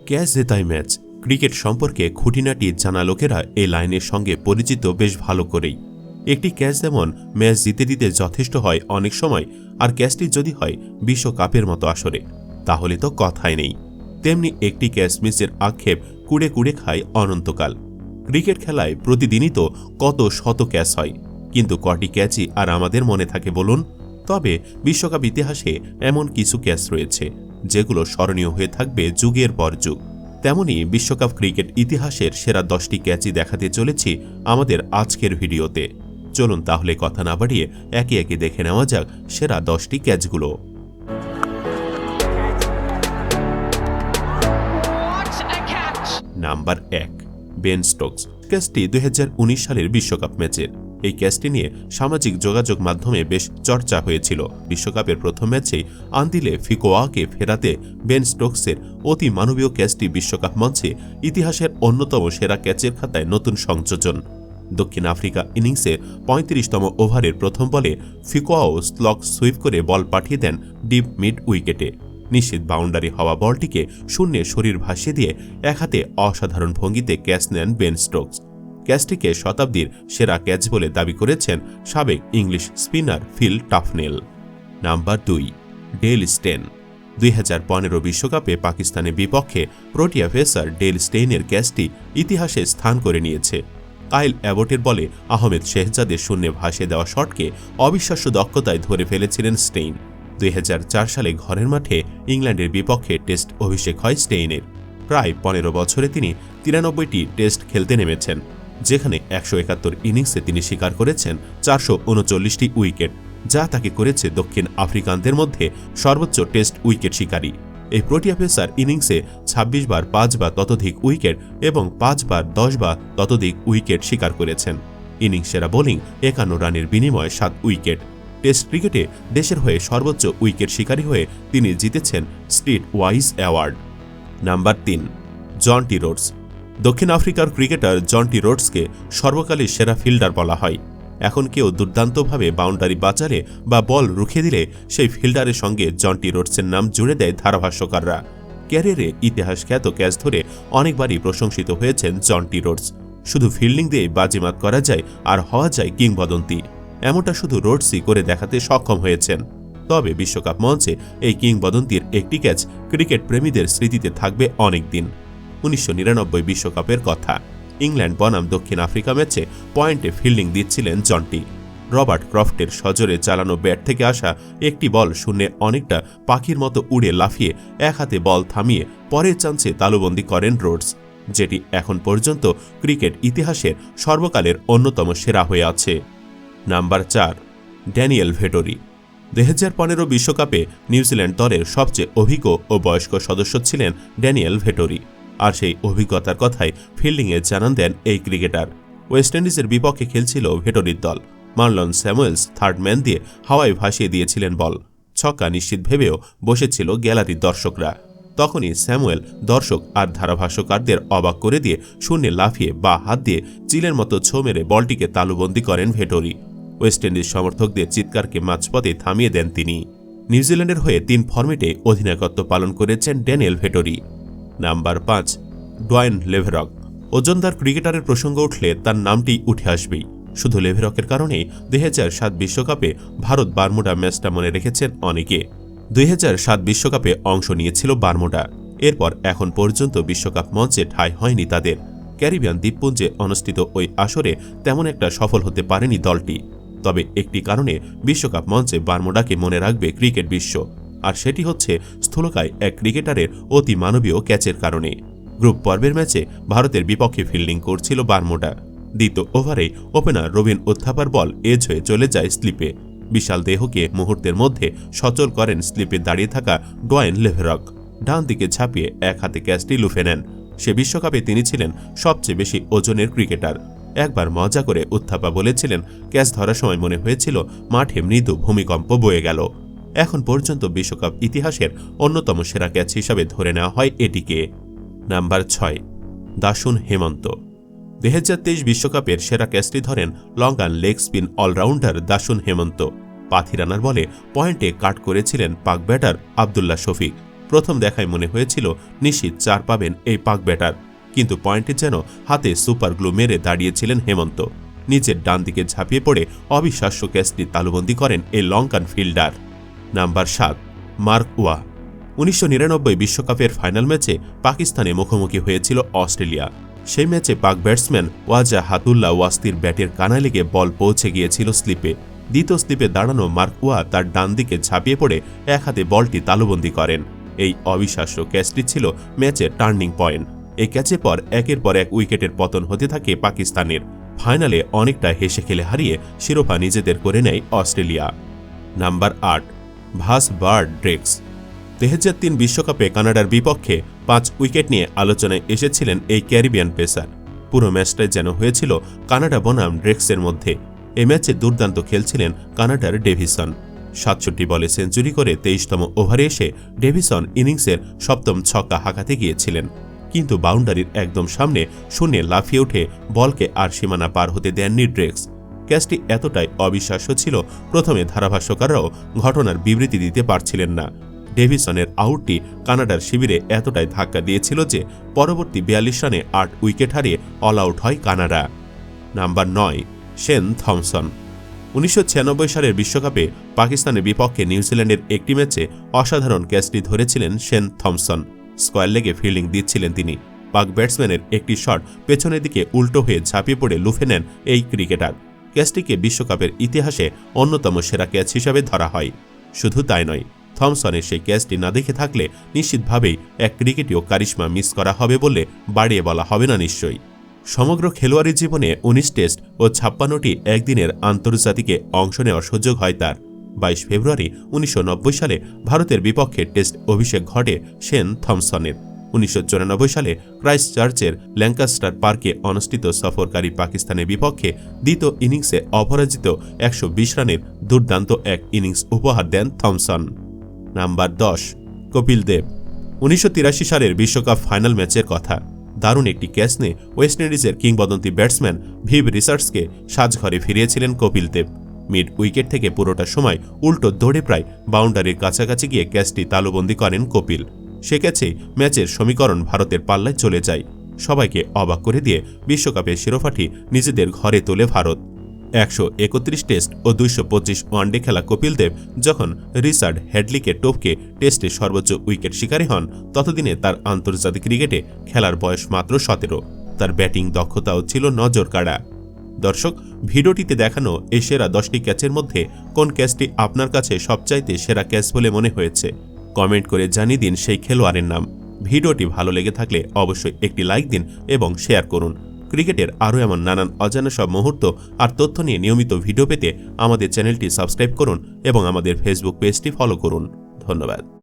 Catch জেতাই match. Cricket সম্পর্কে খুঁটিনাটি জানা লোকেরা এই লাইনের সঙ্গে পরিচিত বেশ ভালো করেই। একটি ক্যাচ যেমন ম্যাচ জিতে দিতে যথেষ্ট হয় অনেক সময়, আর ক্যাচটি যদি হয় বিশ্বকাপের মতো আসরে, তাহলে তো কথাই নেই। তেমনি একটি ক্যাচ মিসের আক্ষেপ কুড়ে কুড়ে খায় অনন্তকাল। ক্রিকেট খেলায় প্রতিদিনই তো কত শত ক্যাচ হয়, কিন্তু কটি ক্যাচই আর আমাদের মনে থাকে বলুন? তবে বিশ্বকাপ ইতিহাসে এমন কিছু ক্যাচ রয়েছে যেগুলো স্মরণীয় হয়ে থাকবে যুগের পর যুগ। তেমনি বিশ্বকাপ ক্রিকেট ইতিহাসের সেরা 10টি ক্যাচই দেখাতে চলেছি আমাদের আজকের ভিডিওতে। চলুন তাহলে কথা না বাড়িয়ে একে একে দেখে নেওয়া যাক সেরা 10টি ক্যাচগুলো। Number 1, Ben Stokes. ক্যাচটি 2019 সালের বিশ্বকাপ ম্যাচের। এই ক্যাচটি নিয়ে সামাজিক যোগাযোগ মাধ্যমে বেশ চর্চা হয়েছিল। বিশ্বকাপের প্রথম ম্যাচেই আন্দিলে ফিকোয়াকে ফেরাতে বেন স্টোকসের অতি মানবীয় ক্যাচটি বিশ্বকাপ মঞ্চে ইতিহাসের অন্যতম সেরা ক্যাচের খাতায় নতুন সংযোজন। দক্ষিণ আফ্রিকা ইনিংসে 35তম ওভারের প্রথম বলে ফিকোয়াও স্লগ সুইপ করে বল পাঠিয়ে দেন ডিপ মিড উইকেটে। নিশ্চিত বাউন্ডারি হওয়া বলটিকে শূন্যে শরীর ভাসিয়ে দিয়ে এক হাতে অসাধারণ ভঙ্গিতে ক্যাচ নেন বেন স্টোকস। ক্যাচটিকে শতাব্দীর সেরা ক্যাচ বলে দাবি করেছেন সাবেক English spinner Phil Tufnell. Number 2, Dale Steyn. 2015 বিশ্বকাপে পাকিস্তানের বিপক্ষে প্রোটিয়া পেসার ডেল স্টেইনের ক্যাচটি ইতিহাসে স্থান করে নিয়েছে। কাইল অ্যাবটের বলে আহমেদ শেহজাদের শূন্যে ভাসিয়ে দেওয়া শটকে অবিশ্বাস্য দক্ষতায় ধরে ফেলেছিলেন স্টেইন। 2004 সালে ঘরের মাঠে ইংল্যান্ডের বিপক্ষে টেস্ট অভিষেক হয় স্টেইনের। প্রায় 15 বছরে তিনি 93টি টেস্ট খেলতে নেমেছেন, যেখানে 171 ইনিংসে তিনি শিকার করেছেন 439টি উইকেট, যা তাকে করেছে দক্ষিণ আফ্রিকানদের মধ্যে সর্বোচ্চ টেস্ট উইকেট শিকারী। এই প্রোটিয়া পেসার ইনিংসে 26 বার 5 বা ততোধিক উইকেট এবং 5 বার 10 বা ততোধিক উইকেট শিকার করেছেন। ইনিংস সেরা বোলিং 51 রানের বিনিময়ে 7 উইকেট। টেস্ট ক্রিকেটে দেশের হয়ে সর্বোচ্চ উইকেট শিকারী হয়ে তিনি জিতেছেন street wise award. Number 3, Jonty Rhodes. দক্ষিণ আফ্রিকার ক্রিকেটার জন্টি রোডসকে সর্বকালের সেরা ফিল্ডার বলা হয়। এখন কেউ দুর্দান্তভাবে বাউন্ডারি বাঁচালে বা বল রুখে দিলে সেই ফিল্ডারের সঙ্গে জন্টি রোডসের নাম জুড়ে দেয় ধারাভাষ্যকাররা। ক্যারিয়ারে ইতিহাস খ্যাত ক্যাচ ধরে অনেকবারই প্রশংসিত হয়েছেন জন্টি রোডস। শুধু ফিল্ডিং দিয়ে বাজিমাত করা যায় আর হওয়া যায় কিংবদন্তি, এমনটা শুধু রোডসই করে দেখাতে সক্ষম হয়েছেন। তবে বিশ্বকাপ মঞ্চে এই কিংবদন্তির একটি ক্যাচ ক্রিকেট প্রেমীদের স্মৃতিতে থাকবে অনেক দিন। 1999 বিশ্বকাপের কথা। ইংল্যান্ড বনাম দক্ষিণ আফ্রিকা ম্যাচে পয়েন্টে ফিল্ডিং দিচ্ছিলেন জন্টি। রবার্ট ক্রফটের সজোরে চালানো ব্যাট থেকে আসা একটি বল শূন্যে অনেকটা পাখির মতো উড়ে লাফিয়ে এক হাতে বল থামিয়ে পরের চান্সে তালুবন্দি করেন রোডস, যেটি এখন পর্যন্ত ক্রিকেট ইতিহাসের সর্বকালের অন্যতম সেরা হয়ে আছে। Number 4, Daniel Vettori. 2015 বিশ্বকাপে নিউজিল্যান্ড দলের সবচেয়ে অভিজ্ঞ ও বয়স্ক সদস্য ছিলেন ড্যানিয়েল ভেটরি। আর সেই অভিজ্ঞতার কথাই ফিল্ডিংয়ে জানান দেন এই ক্রিকেটার। ওয়েস্ট ইন্ডিজের বিপক্ষে খেলছিল ভেটরির দল। মার্লন স্যামুয়েলস থার্ড ম্যান দিয়ে হাওয়ায় ভাসিয়ে দিয়েছিলেন বল। ছক্কা নিশ্চিত ভেবেও বসেছিল গ্যালারির দর্শকরা। তখনই স্যামুয়েল দর্শক আর ধারাভাষ্যকারদের অবাক করে দিয়ে শূন্যে লাফিয়ে বা হাত দিয়ে চিলের মতো ছো মেরে বলটিকে তালুবন্দি করেন ভেটরি। ওয়েস্ট ইন্ডিজ সমর্থকদের চিৎকারকে মাঝপথে থামিয়ে দেন তিনি। নিউজিল্যান্ডের হয়ে 3 ফর্মেটে অধিনায়কত্ব পালন করেছেন Daniel Vettori. Number 5, Dwayne Leverock. ওজনদার ক্রিকেটারের প্রসঙ্গ উঠলে তার নামটি উঠে আসবেই। শুধু লেভেরকের কারণেই 2007 বিশ্বকাপে ভারত বারমুডা ম্যাচটা মনে রেখেছেন অনেকে। 2007 বিশ্বকাপে অংশ নিয়েছিল বারমুডা। এরপর এখন পর্যন্ত বিশ্বকাপ মঞ্চে ঠাঁই হয়নি তাদের। ক্যারিবিয়ান দ্বীপপুঞ্জে অনুষ্ঠিত ওই আসরে তেমন একটা সফল হতে পারেনি দলটি। তবে একটি কারণে বিশ্বকাপ মঞ্চে বারমুডাকে মনে রাখবে ক্রিকেট বিশ্ব, আর সেটি হচ্ছে স্থূলকায় এক ক্রিকেটারের অতি মানবীয় ক্যাচের কারণে। গ্রুপ পর্বের ম্যাচে ভারতের বিপক্ষে ফিল্ডিং করছিল বারমুডা। দ্বিতীয় ওভারে ওপেনার রবিন উত্থাপার বল এজ হয়ে চলে যায় স্লিপে। বিশাল দেহকে মুহূর্তের মধ্যে সচল করেন স্লিপে দাঁড়িয়ে থাকা ডোয়েন লেভেরক। ডান দিকে ঝাঁপিয়ে এক হাতে ক্যাচটি লুফে নেন। সে বিশ্বকাপে তিনি ছিলেন সবচেয়ে বেশি ওজনের ক্রিকেটার। একবার মজা করে উত্থাপা বলেছিলেন, ক্যাচ ধরার সময় মনে হয়েছিল মাঠে মৃদু ভূমিকম্প বয়ে গেল। এখন পর্যন্ত বিশ্বকাপ ইতিহাসের অন্যতম সেরা ক্যাচ হিসাবে ধরে নেওয়া হয় এটিকে। নাম্বার 6, দাসুন হেমন্ত। 2023 বিশ্বকাপের সেরা ক্যাচটি ধরেন Lankan leg spin allrounder Dasun Hemantha. পাথিরানার বলে পয়েন্টে কাট করেছিলেন পাক ব্যাটার আবদুল্লাহ শফিক। প্রথম দেখায় মনে হয়েছিল নিশ্চিত 4 পাবেন এই পাক ব্যাটার, কিন্তু পয়েন্টে যেন হাতে সুপার গ্লু মেরে দাঁড়িয়েছিলেন হেমন্ত। নিচের ডান দিকে ঝাঁপিয়ে পড়ে অবিশ্বাস্য ক্যাচটি তালুবন্দী করেন এই লঙ্কান ফিল্ডার। নাম্বার 7, মার্ক ওয়া। 1999 বিশ্বকাপের ফাইনাল ম্যাচে পাকিস্তানে মুখোমুখি হয়েছিল অস্ট্রেলিয়া। সেই ম্যাচে পাক ব্যাটসম্যান ওয়াজা হাতুল্লাহ ওয়াস্তির ব্যাটের কানায় লেগে বল পৌঁছে গিয়েছিল স্লিপে। দ্বিতীয় স্লিপে দাঁড়ানো মার্ক ওয়া তার ডান দিকে ঝাঁপিয়ে পড়ে এক হাতে বলটি তালুবন্দী করেন। এই অবিশ্বাস্য ক্যাচটি ছিল ম্যাচের টার্নিং পয়েন্ট। এই ক্যাচের পর একের পর এক উইকেটের পতন হতে থাকে পাকিস্তানের। ফাইনালে অনেকটা হেসে খেলে হারিয়ে শিরোপা নিজেদের করে নেয় অস্ট্রেলিয়া। নাম্বার 8, ভাস বার্ড ড্রেক্স। 2003 বিশ্বকাপে কানাডার বিপক্ষে 5 উইকেট নিয়ে আলোচনায় এসেছিলেন এই ক্যারিবিয়ান পেসার। পুরো ম্যাচটাই যেন হয়েছিল কানাডা বনাম ড্রেক্সের মধ্যে। এই ম্যাচে দুর্দান্ত খেলছিলেন কানাডার ডেভিসন। 67 বলে সেঞ্চুরি করে 23তম ওভারে এসে ডেভিসন ইনিংসের 7ম ছক্কা হাঁকাতে গিয়েছিলেন, কিন্তু বাউন্ডারির একদম সামনে শূন্যে লাফিয়ে উঠে বলকে আর সীমানা পার হতে দেননি ড্রেক্স। ক্যাচটি এতটাই অবিশ্বাস্য ছিল, প্রথমে ধারাভাষ্যকাররাও ঘটনার বিবৃতি দিতে পারছিলেন না। ডেভিসনের আউটটি কানাডার শিবিরে এতটাই ধাক্কা দিয়েছিল যে পরবর্তী 42 রানে 8 উইকেট হারিয়ে অল আউট হয় কানাডা। Number 9, Shane Thomson. 1996 সালের বিশ্বকাপে পাকিস্তানের বিপক্ষে নিউজিল্যান্ডের একটি ম্যাচে অসাধারণ ক্যাচটি ধরেছিলেন শেন থমসন। স্কোয়ার লেগে ফিল্ডিং দিচ্ছিলেন তিনি। পাক ব্যাটসম্যানের একটি শট পেছনের দিকে উল্টো হয়ে ঝাঁপিয়ে পড়ে লুফে নেন এই ক্রিকেটার। ক্যাচটিকে বিশ্বকাপের ইতিহাসে অন্যতম সেরা ক্যাচ হিসাবে ধরা হয়। শুধু তাই নয়, থমসনের সেই ক্যাচটি না দেখে থাকলে নিশ্চিতভাবেই এক ক্রিকেটীয় কারিশমা মিস করা হবে বলে বাড়িয়ে বলা হবে না নিশ্চয়ই। সমগ্র খেলোয়াড়ি জীবনে 19 টেস্ট ও 56টি একদিনের আন্তর্জাতিকে অংশ নেওয়ার সুযোগ হয় তার। 22 ফেব্রুয়ারি 1990 সালে ভারতের বিপক্ষে টেস্ট অভিষেক ঘটে শেন থমসনের। 1994 সালে ক্রাইস্ট চার্চের ল্যাঙ্কাস্টার পার্কে অনুষ্ঠিত সফরকারী পাকিস্তানের বিপক্ষে দ্বিতীয় ইনিংসে অপরাজিত 120 রানের দুর্দান্ত এক ইনিংস উপহার দেন থমসন। নাম্বার 10, কপিল দেব। 1983 সালের বিশ্বকাপ ফাইনাল ম্যাচের কথা। দারুণ একটি ক্যাচ নিয়ে ওয়েস্ট ইন্ডিজের কিংবদন্তি batsman Viv রিচার্ডসকে সাজঘরে ফিরিয়েছিলেন Kapil Dev. Mid wicket থেকে পুরোটা সময় উল্টো দৌড়ে প্রায় বাউন্ডারির কাছাকাছি গিয়ে ক্যাচটি তালুবন্দী করেন কপিল। সে ক্যাচেই ম্যাচের সমীকরণ ভারতের পাল্লায় চলে যায়। সবাইকে অবাক করে দিয়ে বিশ্বকাপের শিরোপাটি নিজেদের ঘরে তোলে ভারত। 131 টেস্ট ও 225 ওয়ানডে খেলা কপিল দেব যখন রিচার্ড হেডলিকে টপকে টেস্টে সর্বোচ্চ উইকেট শিকারী হন, ততদিনে তার আন্তর্জাতিক ক্রিকেটে খেলার বয়স মাত্র 17। তার ব্যাটিং দক্ষতাও ছিল নজর কাড়া। দর্শক, ভিডিওটিতে দেখানো এই সেরা 10টি ক্যাচের মধ্যে কোন ক্যাচটি আপনার কাছে সবচাইতে সেরা ক্যাচ বলে মনে হয়েছে? কমেন্ট করে জানিয়ে দিন সেই খেলোয়াড়ের নাম। ভিডিওটি ভালো লেগে থাকলে অবশ্যই একটি লাইক দিন এবং শেয়ার করুন। ক্রিকেটের আরও এমন নানান অজানা সব মুহূর্ত আর তথ্য নিয়ে নিয়মিত ভিডিও পেতে আমাদের চ্যানেলটি সাবস্ক্রাইব করুন এবং আমাদের ফেসবুক পেজটি ফলো করুন। ধন্যবাদ।